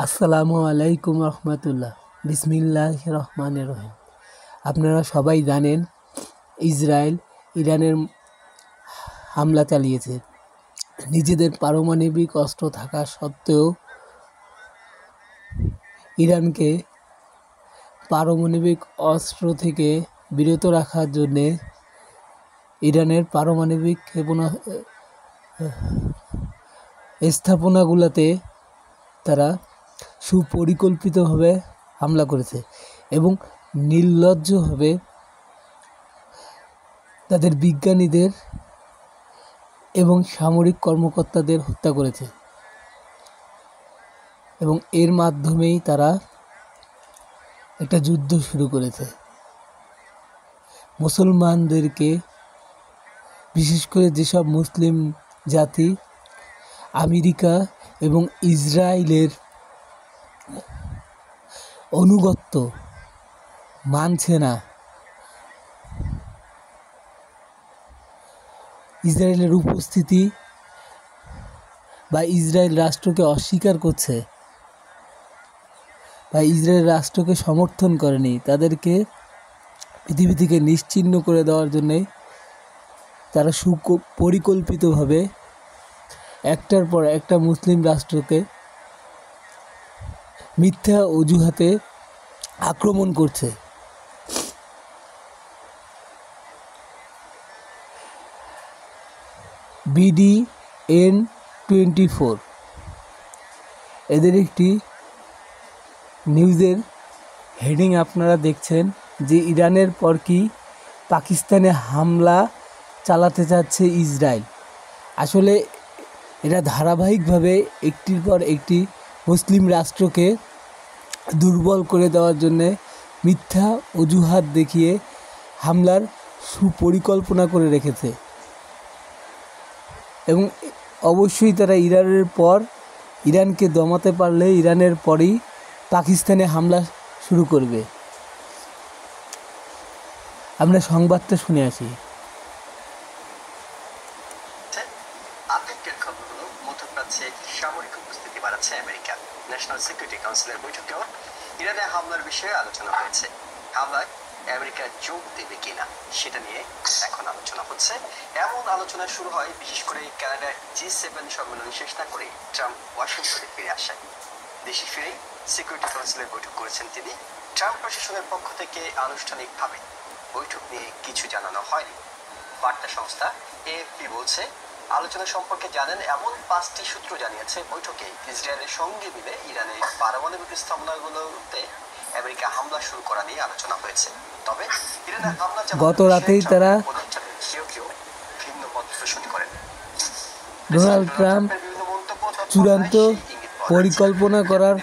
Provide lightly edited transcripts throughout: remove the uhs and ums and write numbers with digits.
আসসালামু আলাইকুম রহমতুল্লাহ। বিসমিল্লাহ রহমান রহিম। আপনারা সবাই জানেন ইসরায়েল ইরানের হামলা চালিয়েছে। নিজেদের পারমাণবিক অস্ত্র থাকা সত্ত্বেও ইরানকে পারমাণবিক অস্ত্র থেকে বিরত রাখার জন্যে ইরানের পারমাণবিক স্থাপনাগুলোতে তারা সুপরিকল্পিতভাবে হামলা করেছে এবং নির্লজ্জভাবে তাদের বিজ্ঞানীদের এবং সামরিক কর্মকর্তাদের হত্যা করেছে এবং এর মাধ্যমেই তারা একটা যুদ্ধ শুরু করেছে। মুসলমানদেরকে, বিশেষ করে যেসব মুসলিম জাতি আমেরিকা এবং ইসরায়েলের অনুগত্য মানছে না, ইসরায়েলের উপস্থিতি বা ইসরায়েল রাষ্ট্রকে অস্বীকার করছে বা ইসরায়েল রাষ্ট্রকে সমর্থন করেনি, তাদেরকে পৃথিবী থেকে নিশ্চিহ্ন করে দেওয়ার জন্যে তারা সুপরিকল্পিতভাবে একটার পর একটা মুসলিম রাষ্ট্রকে মিথ্যা অজুহাতে আক্রমণ করছে। BDN24 এদের একটি নিউজের হেডিং আপনারা দেখছেন যে ইরানের পর কি পাকিস্তানে হামলা চালাতে চাচ্ছে ইসরায়েল। আসলে এরা ধারাবাহিকভাবে একটির পর একটি মুসলিম রাষ্ট্রকে দুর্বল করে দেওয়ার জন্যে মিথ্যা অজুহাত দেখিয়ে হামলার সুপরিকল্পনা করে রেখেছে এবং অবশ্যই তারা ইরানকে দমাতে পারলে ইরানের পরই পাকিস্তানে হামলা শুরু করবে। আমরা সংবাদটা শুনে আসি। আতঙ্কের খবরগুলো মধ্যপ্রাচ্যে সামরিক উপস্থিতি বাড়াচ্ছে আমেরিকা। ন্যাশনাল সিকিউরিটি কাউন্সিলের বৈঠকেও ইরানে হামলার বিষয়ে আলোচনা হয়েছে। হামলায় আমেরিকা যোগ দেবে কিনা সেটা নিয়ে এখন আলোচনা হচ্ছে। এমন আলোচনা শুরু হয় বিশেষ করে কানাডার G7 সম্মেলন শেষ না করে ট্রাম্প ওয়াশিংটনে ফিরে আসেন। দেশে ফিরে সিকিউরিটি কাউন্সিলের বৈঠক করেছেন তিনি। ট্রাম্প প্রশাসনের পক্ষ থেকে আনুষ্ঠানিকভাবে বৈঠক নিয়ে কিছু জানানো হয়নি। বার্তা সংস্থা AFP বলছে, আলোচনা সম্পর্কে জানেন এমন 5টি সূত্র জানিয়েছে বৈঠকে ইসরায়েলের সঙ্গে মিলে ইরানের পারমাণবিক স্থাপনাগুলোতে আমেরিকা হামলা শুরু করা নিয়ে আলোচনা হয়েছে। তবে ইরানের হামলা গত রাতেই তারা কেউ ভিন্ন মত পোষণ করেন। ডোনাল্ড ট্রাম্প চূড়ান্ত পরিকল্পনা করার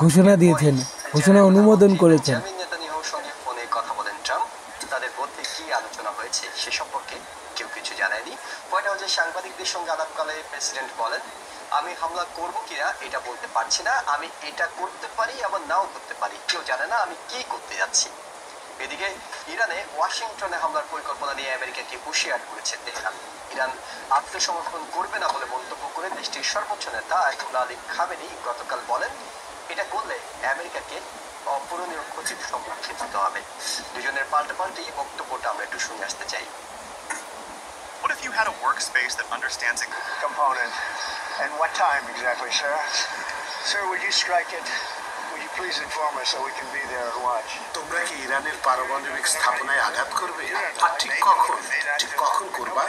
ঘোষণা দিয়েছেন, ঘোষণা অনুমোদন করেছেন। নেতানিয়াহুর সঙ্গে ফোনে কথা বলেন ট্রাম্প। তাদের মধ্যে কি আলোচনা হয়েছে সে সম্পর্কে কেউ কিছু জানায়নি। হোয়াইট হাউসে সাংবাদিকদের সঙ্গে আলাপকালে প্রেসিডেন্ট বলেন, আমি হামলা করব কিনা এটা বলতে পারছি না, আমি এটা করতে পারি আবার নাও করতে পারি, কেউ জানে না আমি কি করতে যাচ্ছি। এদিকে ইরানে ওয়াশিংটনে হামলার পরিকল্পনা নিয়ে আমেরিকাকে হুঁশিয়ার করেছে তেহরান। ইরান আত্মসমর্পণ করবে না বলে মন্তব্য করে দেশটির সর্বোচ্চ নেতা আয়াতুল্লাহ আলী খামেনি গতকাল বলেন, এটা করলে আমেরিকাকে অপূরণীয় ক্ষতির সম্মুখীন হতে হবে। দুজনের পাল্টাপাল্টি বক্তব্যটা আমরা একটু শুনে আসতে চাই। What if you had a workspace that understands a component? And what time exactly, sir? Sir, would you strike it? Would you please inform us so we can be there and watch? তোমরা কি ইরানের পারমাণবিক স্থাপনায় আঘাত করবে? আর ঠিক কখন করবা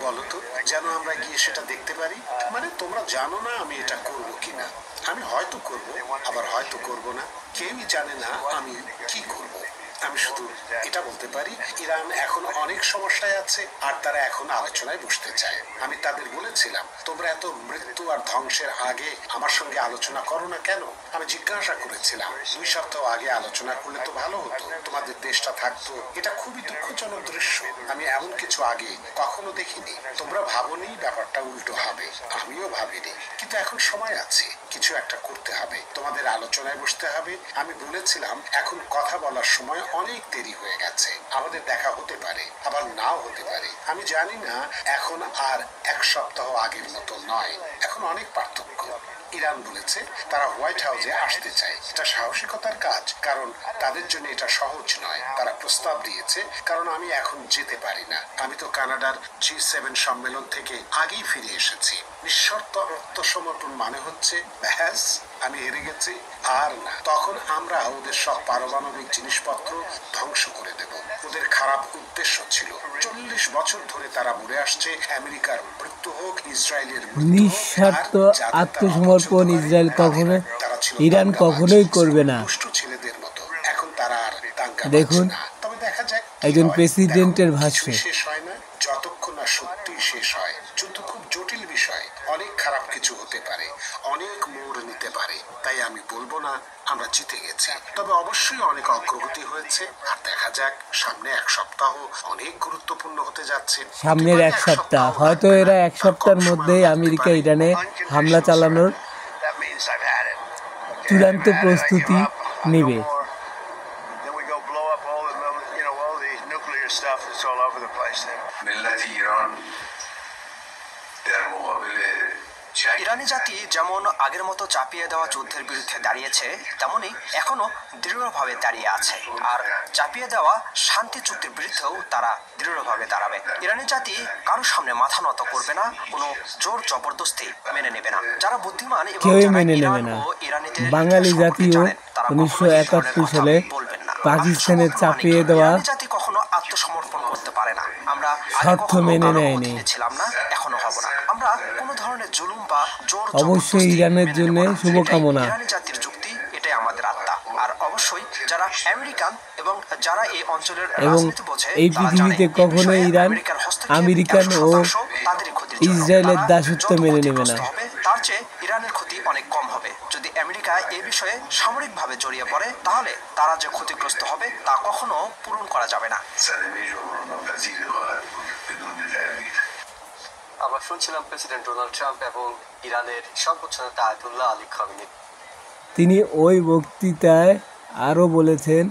বলো তো, যেন আমরা গিয়ে সেটা দেখতে পারি। মানে তোমরা জানো না আমি এটা করব কিনা। আমি হয়তো করব, আবার হয়তো করব না। কেউই জানে না আমি কি করব। আমি শুধু এটা বলতে পারি, ইরান এখন অনেক সমস্যায় আছে আর তারা এখন আলোচনায় বসতে চায়। আমি তাদের বলেছিলাম, তোমরা এত মৃত্যু আর ধ্বংসের আগে আমার সঙ্গে আলোচনা করো না কেন? আমি জিজ্ঞাসা করেছিলাম, 2 সপ্তাহ আগে আলোচনা করলে তো ভালো হতো, তোমাদের দেশটা থাকতো। এটা খুবই দুঃখজনক দৃশ্য। আমি এমন কিছু আগে কখনো দেখিনি। তোমরা ভাবনি ব্যাপারটা উল্টো হবে, আমিও ভাবিনি। কিন্তু এখন সময় আছে, কিছু একটা করতে হবে, তোমাদের আলোচনায় বসতে হবে। আমি বলেছিলাম, এখন কথা বলার সময় অনেক দেরি হয়ে গেছে, আমাদের দেখা হতে পারে আবার নাও হতে পারে। আমি জানি না এখন আর 1 সপ্তাহ আগের মতো নয়, এখন অনেক পার্থক্য। ইরান ইরান বলেছে তারা হোয়াইট হাউসে আসতে চায়। এটা সাহসিকতার কাজ, কারণ তাদের জন্য এটা সহজ নয়। তারা প্রস্তাব দিয়েছে, কারণ আমি এখন যেতে পারি না। আমি তো কানাডার G7 সম্মেলন থেকে আগেই ফিরে এসেছি। নিঃশর্ত আত্মসমর্পণ মানে হচ্ছে ব্যাস আমি হেরে গেছি, আর না। তখন আমরা ওদের সব পারমাণবিক জিনিসপত্র ধ্বংস করে দেব। ওদের খারাপ উদ্দেশ্য ছিল। 40 বছর ধরে তারা বলে আসছে আমেরিকার মৃত্যু হোক, ইসরায়েলের নিঃস্বার্থ আত্মসমর্পণ ইসরায়েল কখনো, ইরান কখনোই করবে না। দুষ্টু ছেলেদের মতো। এখন তারা আর দাঙ্গা দেখুন, বাঁধছে না। তবে দেখা যাক একজন প্রেসিডেন্টের ভাষ্য। কিছুই শেষ হয় না যতক্ষণ না সত্যি শেষ হয়। যুদ্ধ খুব জটিল বিষয়, অনেক খারাপ কিছু হতে পারে, অনেক মোড় নিতে পারে। তাই আমি বলবো না আমরা জিতে গেছি, তবে অবশ্যই অনেক অগ্রগতি হয়েছে। আর দেখা যাক সামনে এক সপ্তাহ অনেক গুরুত্বপূর্ণ হতে যাচ্ছে। সামনের এক সপ্তাহ, হয়তো এরা এক সপ্তাহের মধ্যেই আমেরিকা ইরানে হামলা চালানোর চূড়ান্ত প্রস্তুতি নেবে। ইরানি জাতি যেমন আগের মতো চাপিয়ে দেওয়া যুদ্ধের বিরুদ্ধে দাঁড়িয়েছে, তেমনি এখনো দৃঢ়ভাবে দাঁড়িয়ে আছে। আর চাপিয়ে দেওয়া শান্তি চুক্তির বিরুদ্ধেও তারা দৃঢ়ভাবে দাঁড়াবে। ইরানি জাতি কারোর সামনে মাথা নত করবে না, কোনো জোর জবরদস্তি মেনে নেবে না। যারা বুদ্ধিমান এবং কেউই মেনে নেবে না। বাঙালি জাতিও 1971 সালে পাকিস্তানের চাপিয়ে দেওয়া জাতি কখনো আত্মসমর্পণ করতে পারে না। আমরা শর্ত মেনে নেয়নি। ছিলাম না, এখনো হব না। আমরা কোনো ধরনের জুলুম বা জোর অবশ্যই ইরানের জন্য শুভকামনা। ইরানি জাতির যুক্তি, এটাই আমাদের আত্মা। আর অবশ্যই যারা আমেরিকান এবং যারা এই অঞ্চলের এবং রাজনীতি বোঝে, এই তারা পৃথিবীতে জানে কখনো এই বিষয়ে ইরান আমেরিকার হস্তক্ষেপ আমেরিকান ও 100% তাদেরই ক্ষতির জন্য। ইসরায়েলের তারা দাসত্ব যত মেনে নেবে না। ক্ষতিগ্রস্ত হবে, তার চেয়ে ইরানের ক্ষতি অনেক কম হবে। যদি আমেরিকা এই বিষয়ে সামরিকভাবে জড়িয়ে পড়ে, তাহলে তারা যে ক্ষতিগ্রস্ত হবে তা কখনো পূরণ করা যাবে না। আমরা শুনছিলাম প্রেসিডেন্ট ডোনাল্ড ট্রাম্প এবং ইরানের সর্বোচ্চ নেতা আয়াতুল্লাহ আলী খামেনি। তিনি ওই বক্তৃতায় আরও বলেছেন,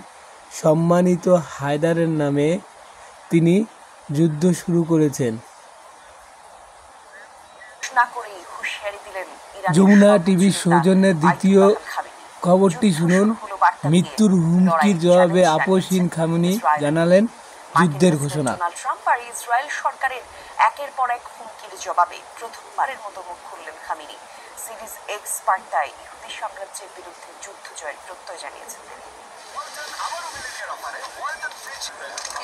সম্মানিত হায়দারের নামে তিনি যুদ্ধ শুরু করেছেন। যমুনা টিভির সৌজন্যের দ্বিতীয় খবরটি শুনুন। মৃত্যুর হুমকির জবাবে আপোষহীন খামেনি জানালেন যুদ্ধের ঘোষণা। ডোনাল্ড ট্রাম্প আর ইসরায়েল সরকারের একের পর এক হুমকির জবাবে প্রথমবারের মতো মুখ খুললেন খামেনি। সিরিজ এক্স বার্তায় ইহুদি সাম্রাজ্যের বিরুদ্ধে যুদ্ধ জয়ের প্রত্যয় জানিয়েছেন তিনি।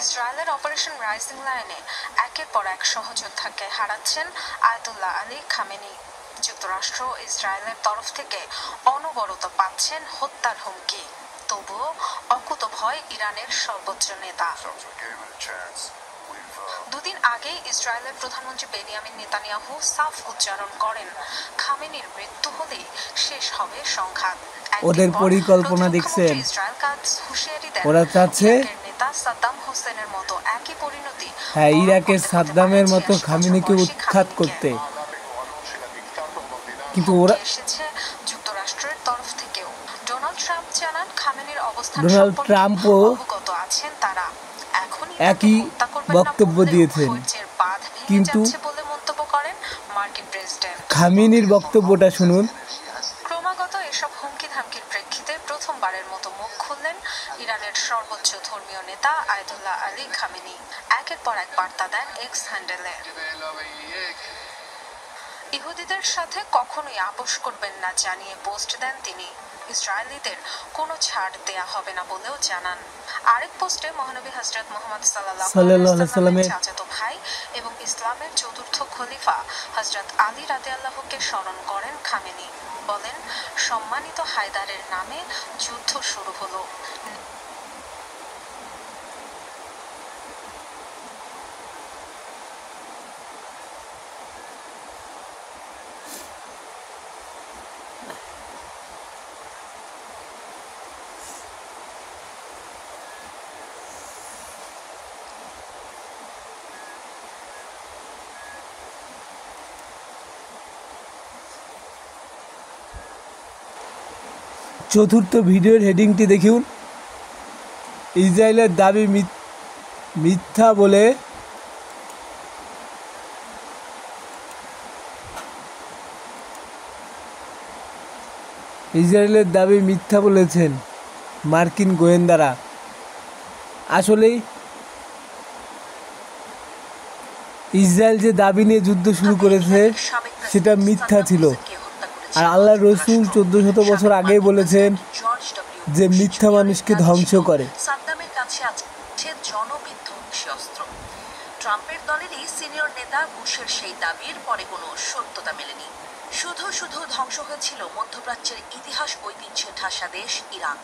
ইসরায়েলের অপারেশন রাইজিং লাইনে একের পর এক সহযোদ্ধাকে হারাচ্ছেন আয়াতুল্লাহ আলী খামেনি। যুক্তরাষ্ট্র ইসরায়েলের তরফ থেকে অনবরত পাচ্ছেন হত্যার হুমকি, তবুও অকুতভয় ইরানের সর্বোচ্চ নেতা। দুদিন আগে ইসরায়েলের প্রধানমন্ত্রী বেনিয়ামিন নেতানিয়াহু সাফ উচ্চারণ করেন, খামেনির মৃত্যু হলেই শেষ হবে সংঘাত। ওদের পরিকল্পনা দেখছেন, ওরা চাচ্ছে নেতা সাদ্দাম হোসেনের মতো একই পরিণতি, হ্যাঁ, ইরাকের সাদ্দামের মতো খামেনিকে উৎখাত করতে। কিন্তু ওরা এসেছে যুক্তরাষ্ট্রের তরফ থেকেও। ডোনাল্ড ট্রাম্প জানান, খামেনির অবস্থান ডোনাল্ড ট্রাম্পও অবগত আছেন তারা। এখনই একই বক্তব্য দিয়েছেন, কিন্তু বলে মন্তব্য করেন মার্কিন প্রেসিডেন্ট। খামেনির বক্তব্যটা শুনুন। ক্রমাগত এসব হুমকি ধামকির প্রেক্ষিতে প্রথমবারের মতো মুখ খুললেন ইরানের সর্বোচ্চ ধর্মীয় নেতা আয়াতুল্লাহ আলী খামেনি। একের পর এক বার্তা দেন এক্স হ্যান্ডেলে। ইহুদিদের সাথে কখনোই আপোষ করবেন না জানিয়ে পোস্ট দেন তিনি। ইসরায়েলিদের কোনো ছাড় দেয়া হবে না বলেও জানান। আরেক পোস্টে মহানবী হযরত মুহাম্মদ সাল্লাল্লাহু আলাইহি ওয়াসাল্লামের চাচাতো ভাই এবং ইসলামের চতুর্থ খলিফা হযরত আলী রাদিয়াল্লাহুকে স্মরণ করেন খামেনি। বলেন, সম্মানিত হায়দারের নামে যুদ্ধ শুরু হলো। চতুর্থ ভিডিওর হেডিংটি দেখুন। ইসরায়েলের দাবি মিথ্যা বলে ইসরায়েলের দাবি মিথ্যা বলেছেন মার্কিন গোয়েন্দারা। আসলেই ইসরায়েল যে দাবি নিয়ে যুদ্ধ শুরু করেছে সেটা মিথ্যা ছিল। আর আল্লাহ রসুল 1400 বছর আগেই বলেছেন যে মিথ্যা মানুষকে ধ্বংস করে। সাদ্দামের কাছে আছে জনবিধ্বংসী অস্ত্র। ট্রাম্পের দলেরই সিনিয়র নেতা বুশের সেই দাবির পরে কোনো সত্যতা মেলেনি। শুধু শুধু ধ্বংস হয়েছিল মধ্যপ্রাচ্যের ইতিহাস ঐতিহ্যে ঠাসা দেশ ইরাক।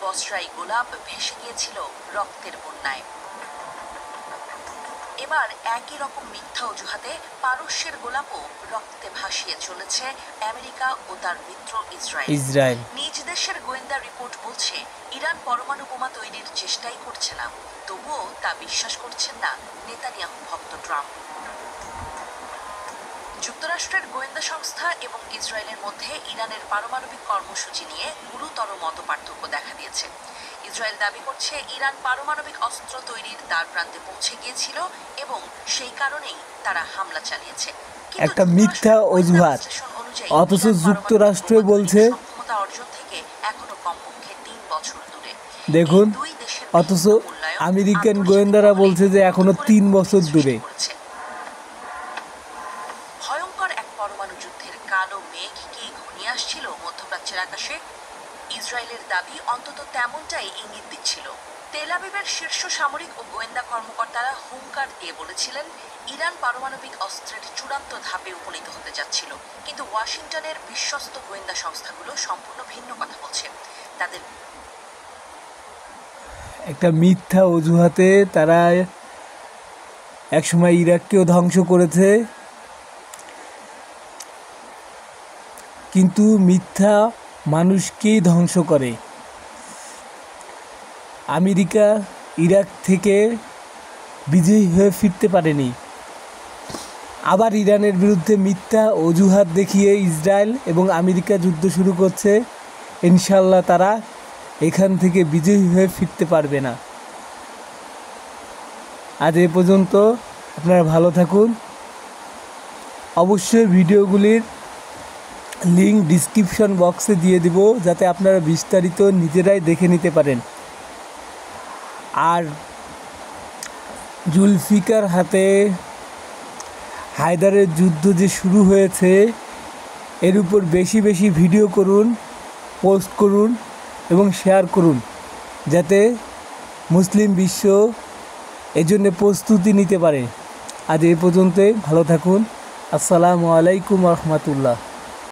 বসরাই গোলাপ ভেসে গিয়েছিল রক্তের বন্যায়। এবার একই রকম মিথ্যা অজুহাতে পারস্যের গোলাপও রক্তে ভাসিয়ে চলেছে আমেরিকা ও তার মিত্র ইসরায়েল। নিজ দেশের গোয়েন্দা রিপোর্ট বলছে ইরান পরমাণু বোমা তৈরির চেষ্টাই করছে না, তবুও তা বিশ্বাস করছেন না নেতানিয়াহু ভক্ত ট্রাম্প। যুক্তরাষ্ট্রের গোয়েন্দা সংস্থা এবং ইসরায়েলের মধ্যে ইরানের পারমাণবিক কর্মসূচি নিয়ে গুরুতর মতপার্থক্য দেখা দিয়েছে। ইসরায়েল দাবি করছে ইরান পারমাণবিক অস্ত্র তৈরির দ্বারপ্রান্তে পৌঁছে গিয়েছিল এবং সেই কারণেই তারা হামলা চালিয়েছে। একটা মিথ্যা অজুহাত, অথচ যুক্তরাষ্ট্র বলছে ক্ষমতা অর্জন থেকে এখনো কমপক্ষে 3 বছর দূরে। দেখুন, অথচ আমেরিকান গোয়েন্দারা বলছে যে এখনো 3 বছর দূরে। ভয়ঙ্কর এক পরমাণু যুদ্ধের কালো মেঘ কি ঘনিয়ে আসছিল মধ্যপ্রাচ্যের আকাশে? ইসরায়েলের দাবি অন্তত তেমনটাই ইঙ্গিত দিচ্ছিল। তেল আবিবের শীর্ষ সামরিক ও গোয়েন্দা কর্মকর্তারা হুঙ্কার দিয়ে বলেছিলেন ইরান পারমাণবিক অস্ত্রের চূড়ান্ত ধাপে উপনীত হতে যাচ্ছিল। কিন্তু ওয়াশিংটনের বিশ্বস্ত গোয়েন্দা সংস্থাগুলো সম্পূর্ণ ভিন্ন কথা বলছে। তাদের একটা মিথ্যা অজুহাতে তারা একসময় ইরাককেও ধ্বংস করেছে, কিন্তু মিথ্যা মানুষকেই ধ্বংস করে। আমেরিকা ইরাক থেকে বিজয়ী হয়ে ফিরতে পারেনি। আবার ইরানের বিরুদ্ধে মিথ্যা অজুহাত দেখিয়ে ইসরায়েল এবং আমেরিকা যুদ্ধ শুরু করছে। ইনশাল্লাহ তারা এখান থেকে বিজয়ী হয়ে ফিরতে পারবে না। আজ এ পর্যন্ত, আপনারা ভালো থাকুন। অবশ্যই ভিডিওগুলির লিঙ্ক ডিসক্রিপশন বক্সে দিয়ে দিব, যাতে আপনারা বিস্তারিত নিজেরাই দেখে নিতে পারেন। আর জুলফিকার হাতে হায়দারের যুদ্ধ যে শুরু হয়েছে, এর উপর বেশি বেশি ভিডিও করুন, পোস্ট করুন এবং শেয়ার করুন, যাতে মুসলিম বিশ্ব এজন্য প্রস্তুতি নিতে পারে। আজ এ পর্যন্তই, ভালো থাকুন। আসসালামু আলাইকুম রহমতুল্লাহ।